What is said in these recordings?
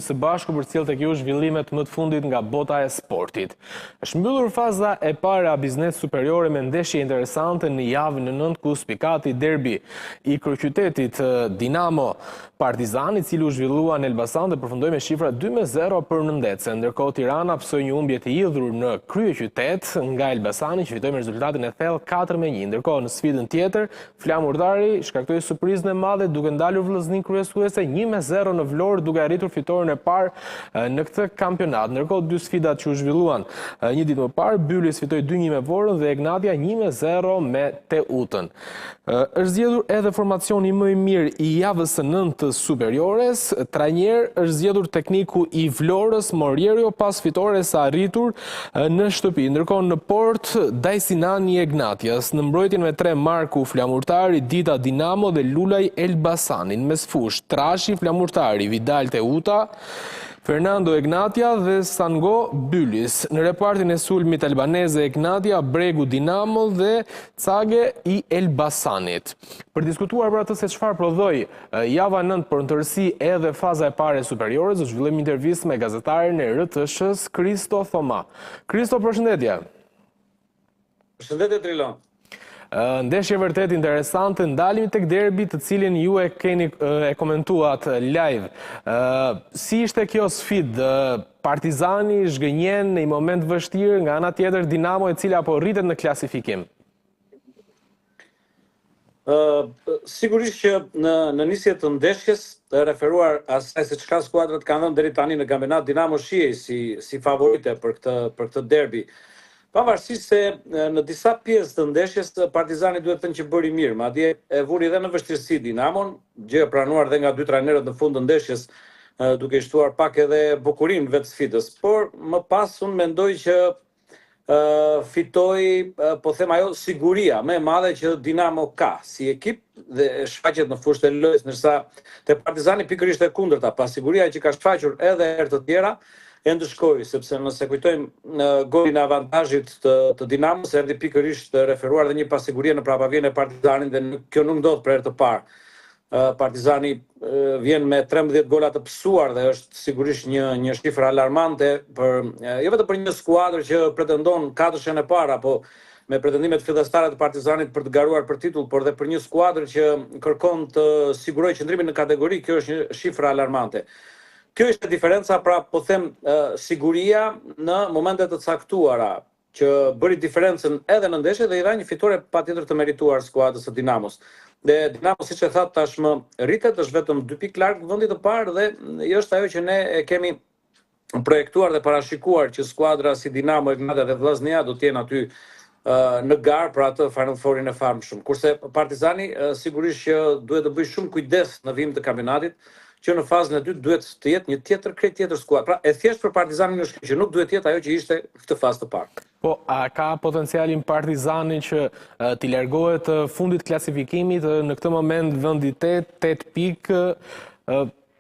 së bashku për cilë të kjo zhvillimet më të fundit nga bota e sportit. Është mbyllur faza e para a biznes superiore me ndeshje interesante në javën e 9 ku spikati derbi i kryeqytetit Dinamo Partizani, i cili u zhvillua në Elbasan dhe përfundoi me shifra 2-0 për Nëndece. Ndërkohë Tirana psoi një humbje të hidhur në kryeqytet nga Elbasani që fitoi me rezultatin e thellë 4-1. Ndërkohë në sfidën tjetër, Flamurdari shkaktoi surprizën e madhe duke ndalur Vllaznin kryesuese 1-0 në Vlorë duke arritur fitoren e parë në këtë kampionat. Ndërkohë dy sfidat që u zhvilluan një ditë më parë, Bylis fitoi 2-1 me Vorën dhe Egnatia 1-0 me Teutën. Është zgjedhur edhe formacioni më i mirë i javës së 9 të superiores. Trajner është zgjedhur tekniku i Vlorës, Morierio, pas fitores së arritur në shtëpi. Ndërkohë në port, Dajsinani Egnatias, në mbrojtjen me 3 Marku Flamurtari, Dita Dinamo dhe Lulaj Elbasani. Në mesfush, Trashi Flamurtari, Vidal Teuta, Fernando Egnatia dhe Sango Bylis. Në repartin e sulmit albaneze Egnatia, Bregu Dinamo dhe Cage i Elbasanit. Për diskutuar për atë se çfarë prodhoi java 9 për në tërësi edhe faza e pare superiores, u zhvillim intervistë me gazetarin e RTS-s Kristo Thoma. Kristo, përshëndetje. Përshëndetje Trilon. Ndeshje vërtet interesante, ndalim tek derbi të cilin ju e komentuat live. Si ishte kjo sfidë? Partizani zhgënjen në një moment vështirë, nga ana tjetër Dinamo e cila po rritet në klasifikim. Sigurisht që në nisje të ndeshjes, referuar asaj se çka skuadrat kanë dhënë deri tani në kampionat, Dinamo shihej si favorite për këtë derbi. Pavarësisht se në disa pjesë të ndeshjes Partizani duhet të thënë që bëri mirë, madje e vuri edhe në vështirësi Dinamon, gjë e pranuar dhe nga dy trajnerët në fund të ndeshjes, duke shtuar pak edhe bukurinë vetë sfidës. Por më pas unë mendoj që fitoi, po them ajo, siguria më e madhe që Dinamo ka si ekip dhe shfaqet në fushë të lojës, ndërsa te Partizani pikërisht e kundërta, pas siguria që ka shfaqur edhe herë të tjera, e ndëshkoi, sepse nëse kujtojmë golin e avantazhit të Dinamos, erdhi pikërisht referuar dhe një pasigurie në prapavjen e Partizanit dhe kjo nuk ndodh për herë të parë. Partizani vjen me 13 gola të pësuar dhe është sigurisht një shifër alarmante jo vetëm për një skuadër që pretendon katërshen e parë apo me pretendimet fillestare të Partizanit për të garuar për titull, por dhe për një skuadër që kërkon të sigurojë qëndrimin në kategori, kjo është një shifër alarmante. Kjo ishte diferenca, pra po them siguria në momente të caktuara që bëri diferencën edhe në ndeshje dhe i dha një fitore patjetër të merituar skuadrës së Dinamos. Dhe Dinamo, siç e thatë tashmë, rritet, është vetëm 2 pikë larg vendit të parë dhe është ajo që ne e kemi projektuar dhe parashikuar që skuadra si Dinamo, Egnatia dhe Vllaznia do të jenë aty në garë për atë Final Fourin e famshëm. Kurse Partizani sigurisht që duhet të bëjë shumë kujdes në vijim të kampionatit, që në fazën e dytë duhet të jetë një tjetër skuadër. Pra, e thjesht për Partizanin është që nuk duhet të jetë ajo që ishte këtë fazë të parë. Po, a ka potencialin Partizani që t'i largohet fundit klasifikimit në këtë moment vendi 8 pikë,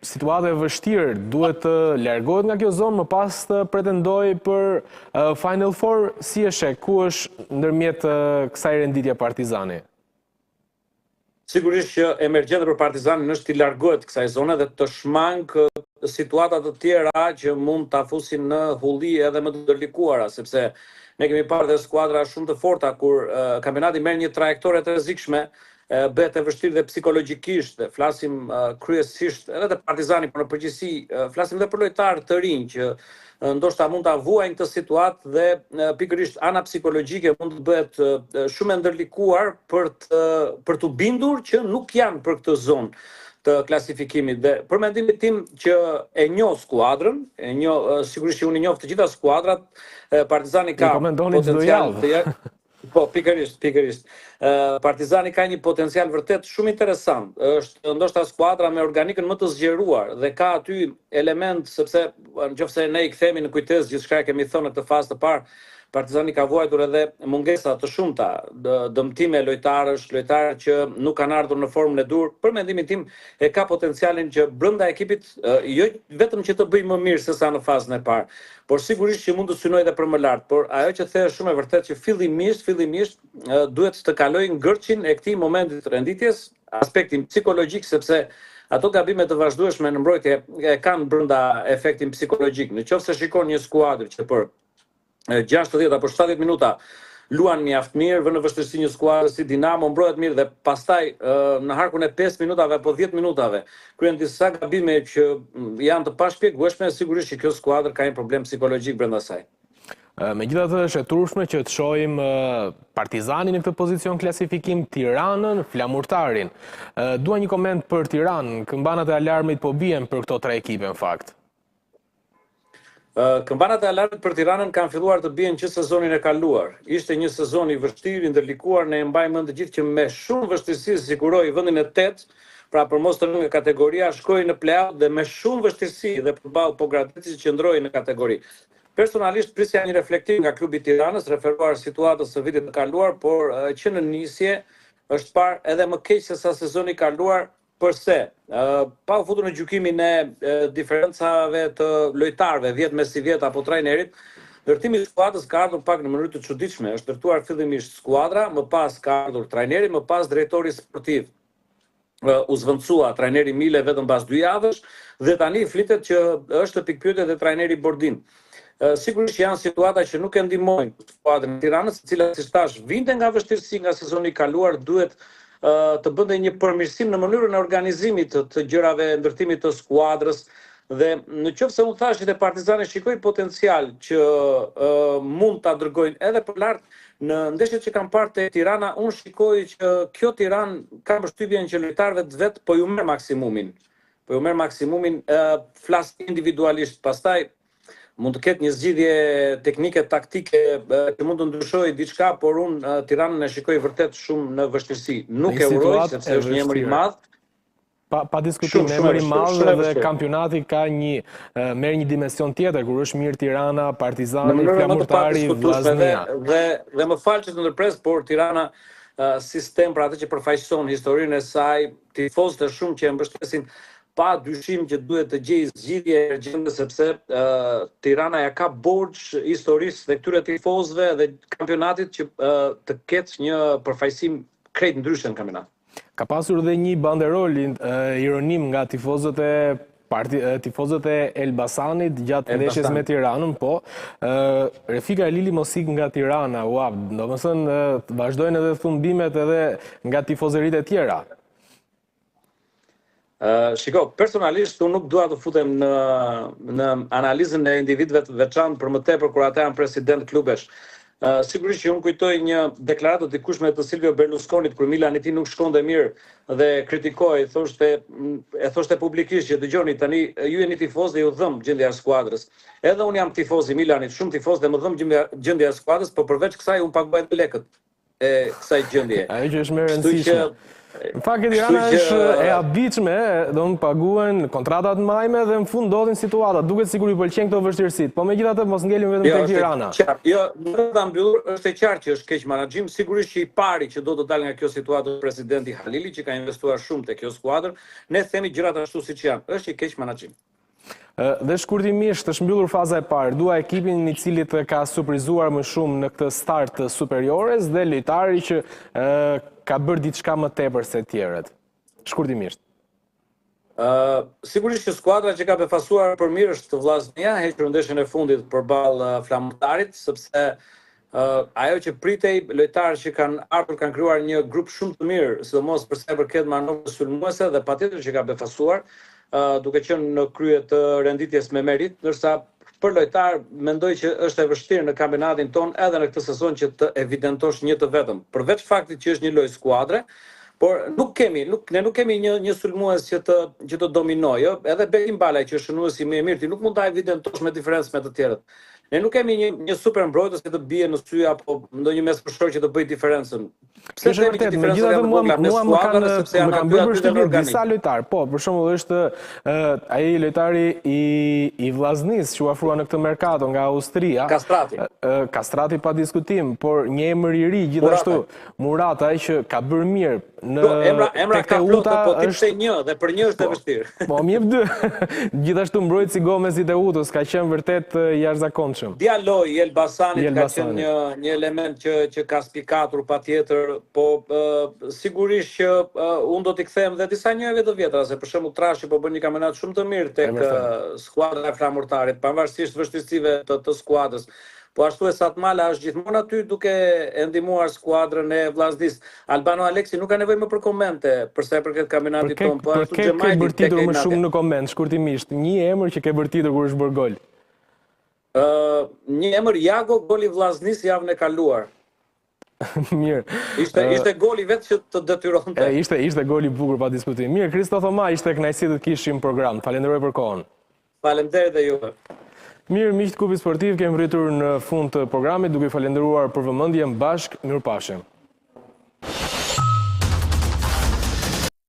situata e vështirë, duhet të largohet nga kjo zonë, më pas të pretendoj për Final Four, si e sheh, ku është ndërmjet kësaj renditje Partizani? Sigurisht që emergjente për Partizanin është t'i largohet kësaj zone dhe të shmang situata të tjera që mund t'a fusin në hulli edhe më të ndërlikuara, sepse ne kemi parë dhe skuadra shumë të forta kur kampionati merr një trajektore të rrezikshme, bëhet e vështirë dhe psikologjikisht, flasim kryesisht edhe te Partizani, por në përgjithësi flasim edhe për lojtarë të rinj që ndoshta mund ta vuajnë këtë situatë dhe pikërisht ana psikologjike mund të bëhet shumë e ndërlikuar për të bindur që nuk janë për këtë zonë të klasifikimit. Dhe për mendimin tim që e njoh skuadrën, sigurisht që unë njoh të gjitha skuadrat, Partizani ka potencial të Po, pikërisht. Partizani ka një potencial vërtet shumë interesant. Është ndoshta skuadra me organikën më të zgjeruar dhe ka aty element, sepse nëse ne i kthemi në kujtesë gjithçka e kemi thënë në këtë fazë të parë, Partizani ka vuajtur edhe mungesa të shumta, dëmtime lojtarësh, lojtarë që nuk kanë ardhur në formën e dur. Për mendimin tim e ka potencialin që brenda ekipit jo vetëm që të bëjë më mirë se sa në fazën e parë, por sigurisht që mund të synojë edhe për më lart. Por ajo që the është shumë e vërtetë që fillimisht duhet të kalojë ngërçin e këtij momenti të renditjes, aspektin psikologjik, sepse ato gabime të vazhdueshme në mbrojtje kanë brenda efektin psikologjik. Nëse shikon një skuadër që për 60 apo 70 minuta luan mjaft mirë, vënë në vështirësi një skuadër si Dinamo, mbrohet mirë dhe pastaj në harkun e 5 minutave apo 10 minutave kryen disa gabime që janë të pashpjegueshme, sigurisht që kjo skuadër ka një problem psikologjik brenda saj. Megjithatë është e turpshme që të shohim Partizanin në këtë pozicion klasifikim, Tiranën, Flamurtarin. Dua një koment për Tiranën, këmbanat e alarmit po bien për këto tre ekipe në fakt. Këmbanat e alarmit për Tiranën kanë filluar të bien që sezonin e kaluar. Ishte një sezon i vështirë, i ndërlikuar, ne e mbajmë mend të gjithë që me shumë vështirësi siguroi vendin e 8, pra për mos të rënë nga kategoria, shkoi në play-off dhe me shumë vështirësi dhe përballë Pogradecit qëndroi në kategori. Personalisht prisja një reflektim nga klubi i Tiranës, referuar situatës së vitit të kaluar, por që në nisje është parë edhe më keq se sa sezoni i kaluar. Përse, pa u futur në gjykimin e diferencave të lojtarëve, 10 mes i 10 apo trajnerit, ndërtimi i skuadrës ka ardhur pak në mënyrë të çuditshme. Është ndërtuar fillimisht skuadra, më pas ka ardhur trajneri, më pas drejtori sportiv. U zvendësua trajneri Mile vetëm pas 2 javësh dhe tani flitet që është pikpyetje te trajneri Bordin. Sigurisht që janë situata që nuk e ndihmojnë skuadrën e Tiranës, e cila siç thash vinte nga vështirësi nga sezoni i kaluar, duhet të bënte një përmirësim në mënyrën e organizimit të gjërave, ndërtimit të skuadrës dhe nëse unë thashë që Partizani shikoi potencial që mund ta dërgojnë edhe për lart në ndeshjet që kanë parë te Tirana, unë shikoj që kjo Tiranë ka përshtypjen që lojtarëve të vet po ju merr maksimumin. Po ju merr maksimumin, flas individualisht, pastaj mund të ketë një zgjidhje teknike, taktike që mund të ndryshojë diçka, por unë Tiranën e shikoj vërtet shumë në vështirësi. Nuk e uroj sepse është një emër i madh. Pa diskutim, emër i madh dhe kampionati ka merr një dimension tjetër kur është mirë Tirana, Partizani, Flamurtari, Vllaznia. Dhe më fal që të ndërpres, por Tirana sistem për atë që përfaqëson historinë e saj, tifozët e shumë që e mbështesin, pa dyshim që duhet të gjejë zgjidhje urgjente sepse Tirana ja ka borxh historisë dhe këtyre tifozëve dhe kampionatit që të ketë një përfaqësim krejt ndryshe në kampionat. Ka pasur dhe një banderol ironim nga tifozët e Elbasanit gjatë ndeshjes me Tiranën, po Refika Elili mos ik nga Tirana, domethënë vazhdojnë edhe thumbimet edhe nga tifozëritë e tjera. Shiko, personalisht unë nuk dua të futem në analizën e individëve të veçantë për më tepër kur ata janë president klubesh. Sigurisht që unë kujtoj një deklaratë të dikushme të Silvio Berlusconit kur Milani i tij nuk shkonte mirë dhe kritikoi, thoshte publikisht që dëgjoni tani ju jeni tifozë dhe ju dhëm gjendja e skuadrës. Edhe unë jam tifoz i Milanit, shumë tifoz dhe më dhëm gjendja e skuadrës, por përveç kësaj unë paguaj lekët e kësaj gjendje. Ajo që është më e rëndësishme. Në fakt Tirana është e habitshme, do të paguhen kontratat majme dhe në fund ndodhin situata, duket sikur i pëlqen këto vështirësitë, po megjithatë mos ngelim vetëm tek Tirana. Jo, në ta mbyllur, është e qartë që është keq menaxhim, sigurisht që i pari që do të dalë nga kjo situatë presidenti Halili që ka investuar shumë te kjo skuadër, ne themi gjërat ashtu siç janë, është i keq menaxhim. Dhe shkurtimisht është mbyllur faza e parë, dua ekipin i cili të ka surprizuar më shumë në këtë start të superiores dhe lojtari që ka bërë diçka më tepër se tjerët. Shkurtimisht. Sigurisht që skuadra që ka befasuar për mirë është Vllaznia, hequr ndeshjen e fundit përballë Flamurtarit, sepse ajo që pritej lojtarë që kanë ardhur kanë krijuar një grup shumë të mirë, sidomos për sa i përket manovrave sulmuese dhe patjetër që ka befasuar, duke qenë në krye të renditjes me merit, ndërsa për lojtar mendoj që është e vështirë në kampionatin ton edhe në këtë sezon që të evidentosh një të vetëm. Përveç faktit që është një lojë skuadre, por ne nuk kemi një sulmues që të dominojë, edhe Bekim Balaj që është shënuesi më i mirë, ti nuk mund ta evidentosh me diferencë me të tjerët. Ne nuk kemi një super mbrojtës që të bie në sy apo ndonjë mesfështor që të bëjë diferencën. Pse është vërtet, megjithatë mua më kanë bërë përshtypje disa lojtar. Po, për shembull është ai lojtari i Vllaznis që u afrua në këtë merkato nga Austria. Kastrati pa diskutim, por një emër i ri gjithashtu, Murata, ai që ka bërë mirë në emra ka plotë, po ti pse një dhe për një është e vështirë. Po, më jep dy. Gjithashtu mbrojtësi Gomez i Teutës ka qenë vërtet jashtëzakonshëm. Përshtatshëm. Djaloj i Elbasanit ka qenë një element që ka spikatur patjetër, po sigurisht që unë do t'i kthem dhe disa njerëve të vjetra, se për shembull Trashi po bën një kampionat shumë të mirë tek skuadra e Flamurtarit, pavarësisht vështirësive të skuadrës. Po ashtu e Satmala është gjithmonë aty duke e ndihmuar skuadrën e Vllaznisë. Albano Aleksi nuk ka nevojë më për komente për sa i përket kampionatit tonë, po ashtu Xhemajti. Ke bërtitur më shumë në koment, shkurtimisht, një emër që ke bërtitur kur është bërë gol. Një emër Jago, goli Vllaznisë javën e kaluar. Mirë. Ishte goli vetë që të detyronte. Ishte goli i bukur pa diskutim. Mirë, Kristo Thoma, ishte kënaqësi të kishim program. Falenderoj për kohën. Faleminderit dhe juve. Mirë, miqtë Kupi Sportiv, kemi rritur në fund të programit duke falendëruar për vëmendjen bashkë. Mirupafshim.